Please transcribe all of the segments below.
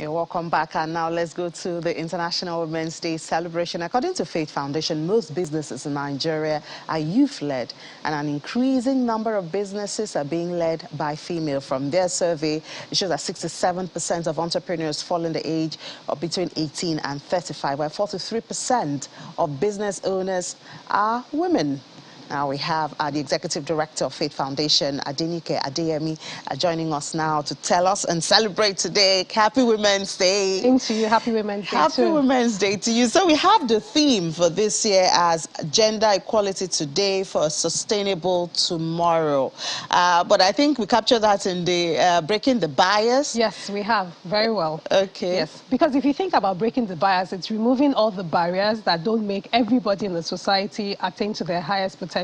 You're welcome back, and now let's go to the International Women's Day celebration. According to Faith Foundation, most businesses in Nigeria are youth-led, and an increasing number of businesses are being led by female. From their survey, it shows that 67% of entrepreneurs fall in the age of between 18 and 35, while 43% of business owners are women. Now we have the Executive Director of Faith Foundation, Adenike Adeyemi, joining us now to tell us and celebrate today. Happy Women's Day. Same to you. Happy Women's Day Happy too. Women's Day to you. So we have the theme for this year as Gender Equality Today for a Sustainable Tomorrow. But I think we captured that in the Breaking the Bias. Yes, we have. Very well. Okay. Yes, because if you think about breaking the bias, it's removing all the barriers that don't make everybody in the society attain to their highest potential.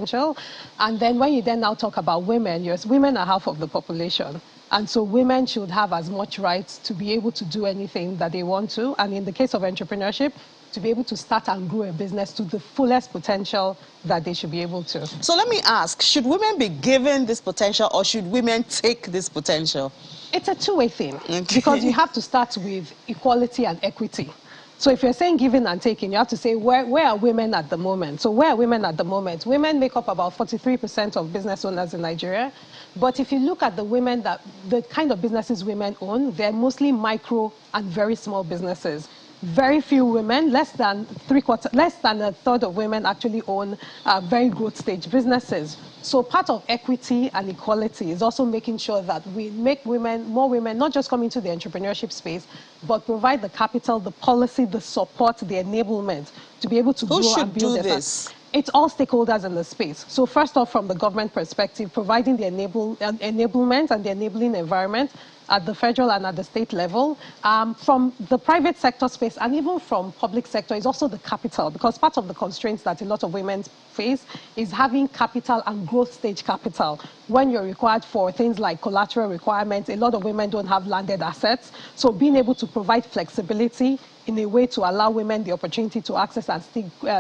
And then when you then now talk about women, yes, women are half of the population. And so women should have as much rights to be able to do anything that they want to. And in the case of entrepreneurship, to be able to start and grow a business to the fullest potential that they should be able to. So let me ask, should women be given this potential, or should women take this potential? It's a two-way thing, Okay. because you have to start with equality and equity. So if you're saying giving and taking, you have to say, where are women at the moment? So where are women at the moment? Women make up about 43% of business owners in Nigeria. But if you look at the women, the kind of businesses women own, they're mostly micro and very small businesses. Very few women, less than a third of women actually own very growth stage businesses. So part of equity and equality is also making sure that we make more women, not just come into the entrepreneurship space, but provide the capital, the policy, the support, the enablement to be able to grow and build. Who should do this? It's all stakeholders in the space. So first off, from the government perspective, providing the enablement and the enabling environment at the federal and at the state level. From the private sector space and even from public sector is also the capital, because part of the constraints that a lot of women face is having capital and growth stage capital. When you're required for things like collateral requirements, a lot of women don't have landed assets. So being able to provide flexibility in a way to allow women the opportunity to access and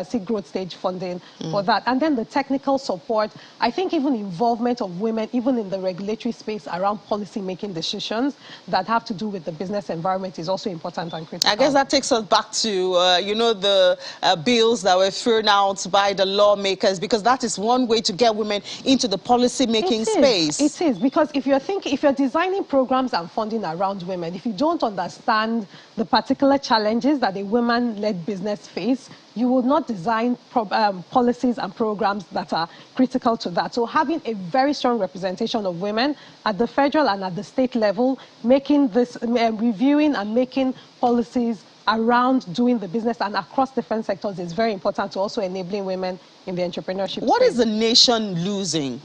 seek growth stage funding for that. And then the technical support, I think even involvement of women, even in the regulatory space around policy-making decisions that have to do with the business environment is also important and critical. I guess that takes us back to, the bills that were thrown out by the lawmakers, because that is one way to get women into the policy-making space. It is, because if you're designing programs and funding around women, if you don't understand the particular challenges that a women-led business face, you will not design policies and programs that are critical to that. So having a very strong representation of women at the federal and at the state level, making this, reviewing and making policies around doing the business and across different sectors is very important to also enabling women in the entrepreneurship What space. is the nation losing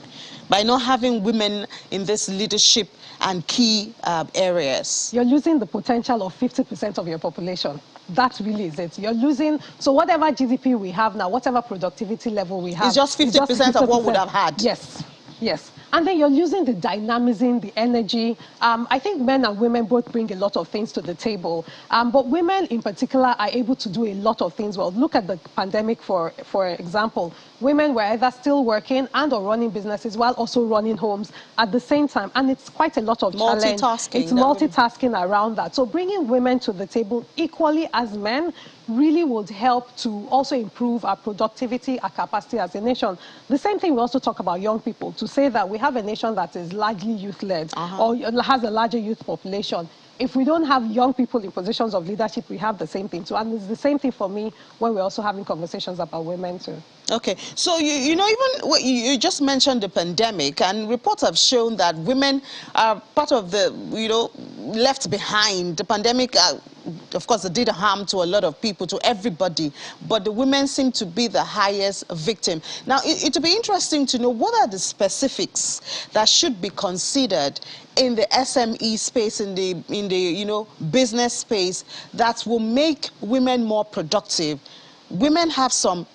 by not having women in this leadership and key areas? You're losing the potential of 50% of your population. That really is it. You're losing, so whatever GDP we have now, whatever productivity level we have, It's just 50% of what we would have had. Yes, yes. And then you're losing the dynamism, the energy. I think men and women both bring a lot of things to the table. But women in particular are able to do a lot of things well. Look at the pandemic, for example. Women were either still working and or running businesses while also running homes at the same time. And it's quite a lot of challenge. Multitasking. It's multitasking around that. So bringing women to the table equally as men really would help to also improve our productivity, our capacity as a nation. The same thing we also talk about young people, to say that we have a nation that is largely youth-led or has a larger youth population. If we don't have young people in positions of leadership, we have the same thing too. And it's the same thing for me when we're also having conversations about women too. Okay, so even you just mentioned the pandemic, and reports have shown that women are part of the, left behind. The pandemic, of course, it did harm to a lot of people, to everybody, but the women seem to be the highest victim. Now, it would be interesting to know what are the specifics that should be considered in the SME space, in the business space, that will make women more productive. Women have some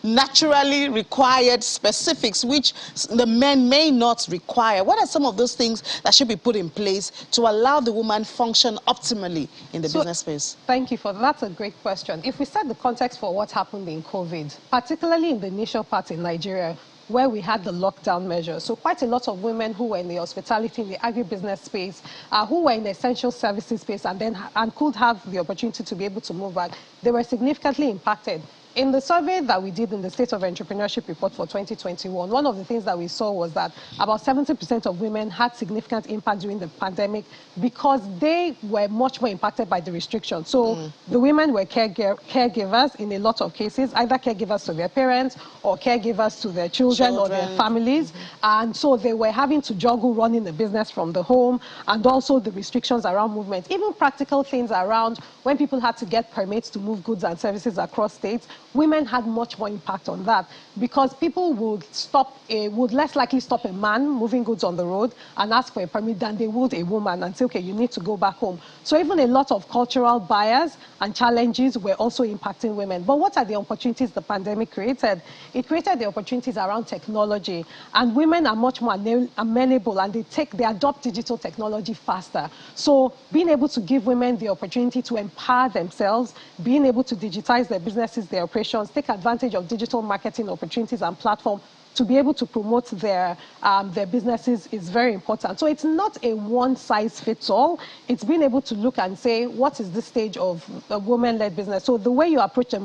naturally required specifics which the men may not require. What are some of those things that should be put in place to allow the woman function optimally in the business space? Thank you for that. That's a great question. If we set the context for what happened in COVID, particularly in the initial part in Nigeria, where we had the lockdown measures. So quite a lot of women who were in the hospitality, in the agribusiness space, who were in the essential services space and could have the opportunity to be able to move back, they were significantly impacted. In the survey that we did in the State of Entrepreneurship report for 2021, one of the things that we saw was that about 70% of women had significant impact during the pandemic because they were much more impacted by the restrictions. So the women were caregivers in a lot of cases, either caregivers to their parents or caregivers to their children. Or their families. And so they were having to juggle running the business from the home and also the restrictions around movement, even practical things around when people had to get permits to move goods and services across states. Women had much more impact on that because people would less likely stop a man moving goods on the road and ask for a permit than they would a woman and say, okay, you need to go back home. So even a lot of cultural barriers and challenges were also impacting women. But what are the opportunities the pandemic created? It created the opportunities around technology, and women are much more amenable and they adopt digital technology faster. So being able to give women the opportunity to empower themselves, being able to digitize their businesses, their operations, take advantage of digital marketing opportunities and platforms to be able to promote their businesses is very important. So it's not a one-size-fits-all. It's being able to look and say, what is the stage of a woman-led business? So the way you approach a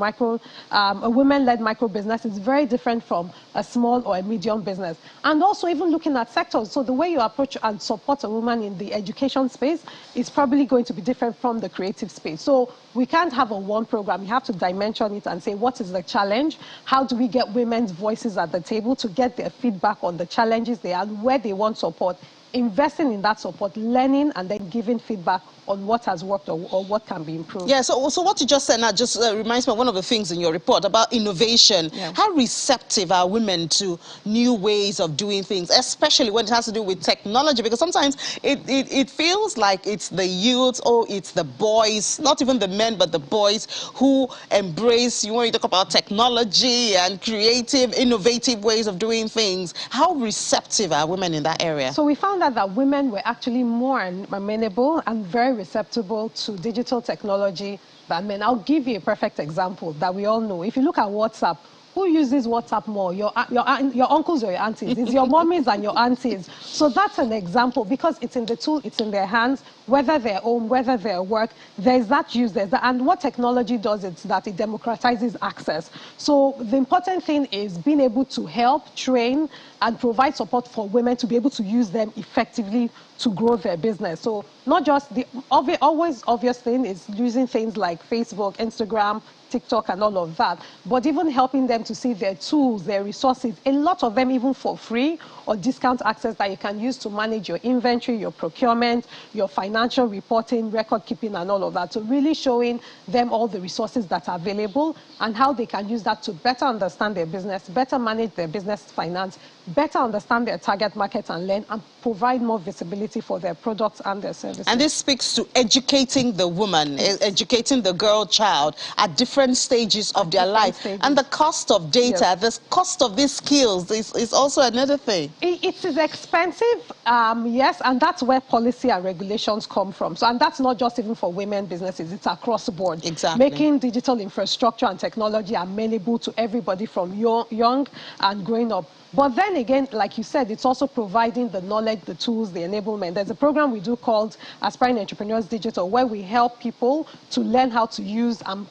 women-led micro business is very different from a small or a medium business. And also even looking at sectors. So the way you approach and support a woman in the education space is probably going to be different from the creative space. So we can't have a one program. You have to dimension it and say, what is the challenge? How do we get women's voices at the table to get their feedback on the challenges they have, where they want support, investing in that support, learning, and then giving feedback on what has worked or what can be improved. Yeah, so what you just said now just reminds me of one of the things in your report about innovation. Yeah. How receptive are women to new ways of doing things, especially when it has to do with technology? Because sometimes it feels like it's the youth or it's the boys, not even the men, but the boys who embrace, when you talk about technology and creative, innovative ways of doing things. How receptive are women in that area? So we found out that women were actually more amenable and very receptible to digital technology than men. I'll give you a perfect example that we all know. If you look at WhatsApp, who uses WhatsApp more? Your uncles or your aunties? It's your mommies and your aunties. So that's an example because it's in the tool, it's in their hands, whether they're home, whether they're at work, there's that use, and what technology does is that it democratizes access. So the important thing is being able to help, train, and provide support for women to be able to use them effectively to grow their business. So not just the always obvious thing is using things like Facebook, Instagram, TikTok and all of that, but even helping them to see their tools, their resources, a lot of them even for free or discount access that you can use to manage your inventory, your procurement, your financial reporting, record keeping and all of that. So really showing them all the resources that are available and how they can use that to better understand their business, better manage their business finance, better understand their target market and learn and provide more visibility for their products and their services. And this speaks to educating the woman, educating the girl child at different stages of their life. And the cost of data, the cost of these skills is also another thing. It is expensive, yes, and that's where policy and regulations come from. So, and that's not just even for women businesses, it's across the board. Exactly. Making digital infrastructure and technology amenable to everybody from young and growing up. But then again, like you said, it's also providing the knowledge, the tools, the enablement. There's a program we do called Aspiring Entrepreneurs Digital, where we help people to learn how to use and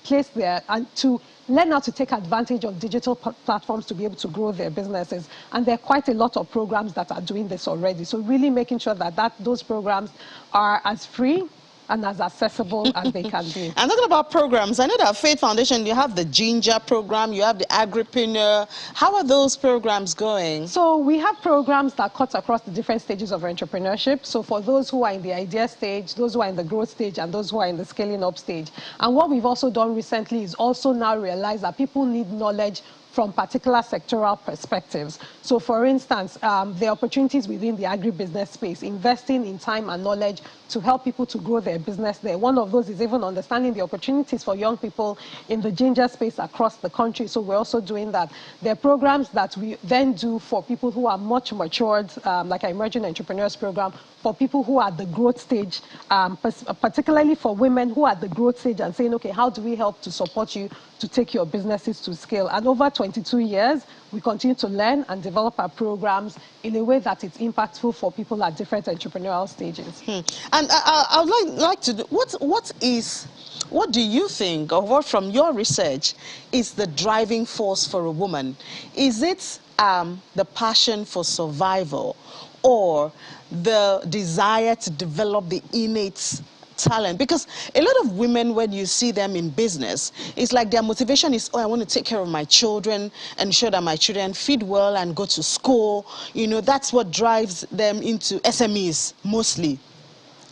place their, and to learn how to take advantage of digital platforms to be able to grow their businesses. And there are quite a lot of programs that are doing this already. So really making sure that those programs are as free and as accessible as they can be. And talking about programs, I know that Faith Foundation, you have the Ginger program, you have the Agripreneur. How are those programs going? So we have programs that cut across the different stages of entrepreneurship. So for those who are in the idea stage, those who are in the growth stage, and those who are in the scaling up stage. And what we've also done recently is also now realize that people need knowledge from particular sectoral perspectives. So for instance, the opportunities within the agribusiness space, investing in time and knowledge to help people to grow their business there. One of those is even understanding the opportunities for young people in the ginger space across the country. So we're also doing that. There are programs that we then do for people who are much matured, like our Emerging Entrepreneurs program, for people who are at the growth stage, particularly for women who are at the growth stage and saying, okay, how do we help to support you to take your businesses to scale? And over 22 years, we continue to learn and develop our programs in a way that it's impactful for people at different entrepreneurial stages. And I would like to do, what do you think, or what from your research, is the driving force for a woman? Is it the passion for survival, or the desire to develop the innate talent? Because a lot of women, when you see them in business, it's like their motivation is, oh, I want to take care of my children, ensure that my children feed well and go to school. You know, that's what drives them into SMEs mostly.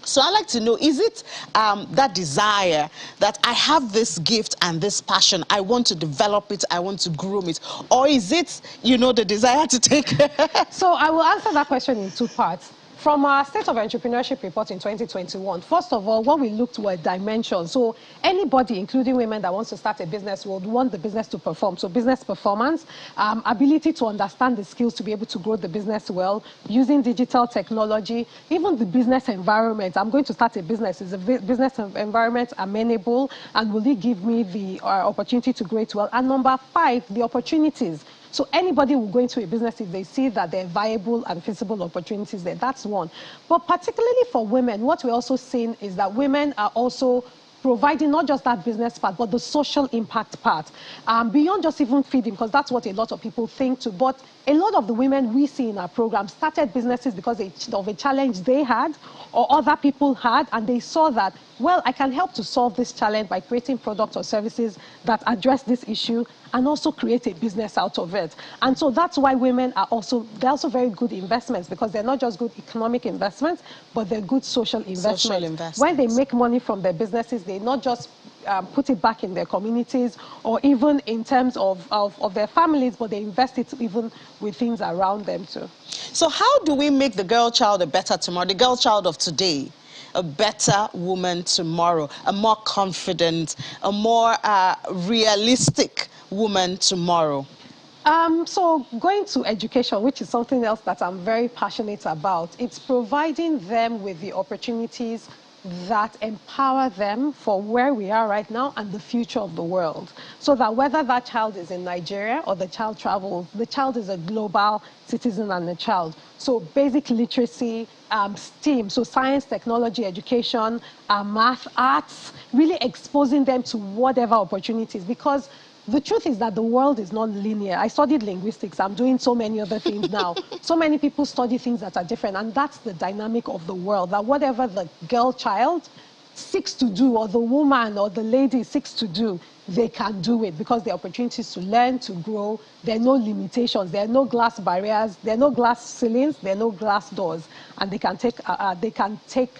So I'd like to know, is it that desire that I have this gift and this passion, I want to develop it, I want to groom it, or is it, you know, the desire to take So I will answer that question in two parts. From our State of Entrepreneurship report in 2021, first of all, what we looked were dimensions. So anybody, including women that wants to start a business, would want the business to perform. So business performance, ability to understand the skills to be able to grow the business well, using digital technology, even the business environment. I'm going to start a business. Is a business environment amenable, and will it give me the opportunity to grow it well? And number 5, the opportunities. So anybody will go into a business if they see that there are viable and feasible opportunities there. That's one. But particularly for women, what we're also seeing is that women are also providing not just that business part, but the social impact part. Beyond just even feeding, because that's what a lot of people think too. But a lot of the women we see in our program started businesses because of a challenge they had or other people had, and they saw that, well, I can help to solve this challenge by creating products or services that address this issue and also create a business out of it. And so that's why women are also, they're also very good investments, because they're not just good economic investments, but they're good social investments. Social investments. When they make money from their businesses, they not just put it back in their communities or even in terms of their families, but they invest it even with things around them too. So how do we make the girl child a better tomorrow, the girl child of today, a better woman tomorrow, a more confident, a more realistic woman tomorrow? So going to education, which is something else that I'm very passionate about, it's providing them with the opportunities that empower them for where we are right now and the future of the world. So that whether that child is in Nigeria or the child travels, the child is a global citizen and a child. So basic literacy, STEAM, so science, technology, education, math, arts, really exposing them to whatever opportunities, because the truth is that the world is not linear. I studied linguistics. I'm doing so many other things now. So many people study things that are different, and that's the dynamic of the world, that whatever the girl child seeks to do, or the woman or the lady seeks to do, they can do it, because there are opportunities to learn, to grow. There are no limitations. There are no glass barriers. There are no glass ceilings. There are no glass doors. And they can take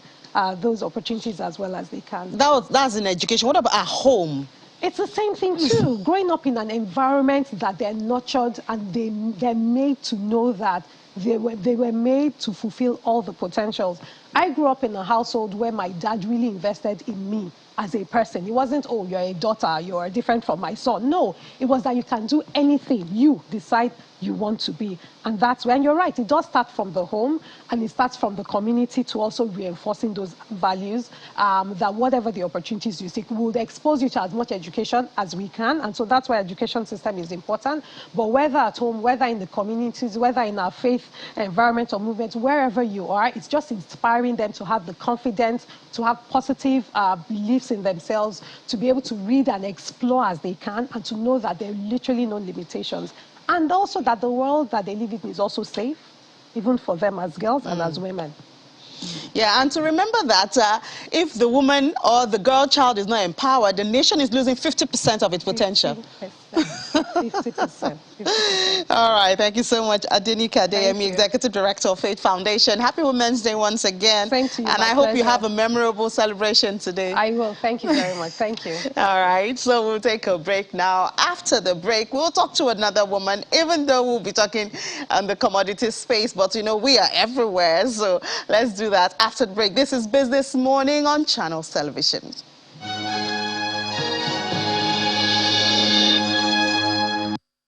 those opportunities as well as they can. That's in education. What about at home? It's the same thing too. Growing up in an environment that they're nurtured and they're made to know that they were made to fulfill all the potentials. I grew up in a household where my dad really invested in me as a person. It wasn't, oh, you're a daughter, you're different from my son. No, it was that you can do anything you decide you want to be. And that's when you're right. It does start from the home, and it starts from the community to also reinforcing those values, that whatever the opportunities you seek, we'll expose you to as much education as we can. And so that's why education system is important. But whether at home, whether in the communities, whether in our faith environment or movements, wherever you are, it's just inspiring them to have the confidence, to have positive beliefs in themselves, to be able to read and explore as they can, and to know that there are literally no limitations. And also that the world that they live in is also safe, even for them as girls and as women. Yeah, and to remember that if the woman or the girl child is not empowered, the nation is losing 50% of its potential. 50%. All right, thank you so much, Adenika Adeyemi, Executive Director of Faith Foundation. Happy Women's Day once again. Thank you. And I hope you have a memorable celebration today. I will. Thank you very much. Thank you. All right, so we'll take a break now. After the break, we'll talk to another woman, even though we'll be talking on the commodity space. But, you know, we are everywhere, so let's do that after the break. This is Business Morning on Channels Television.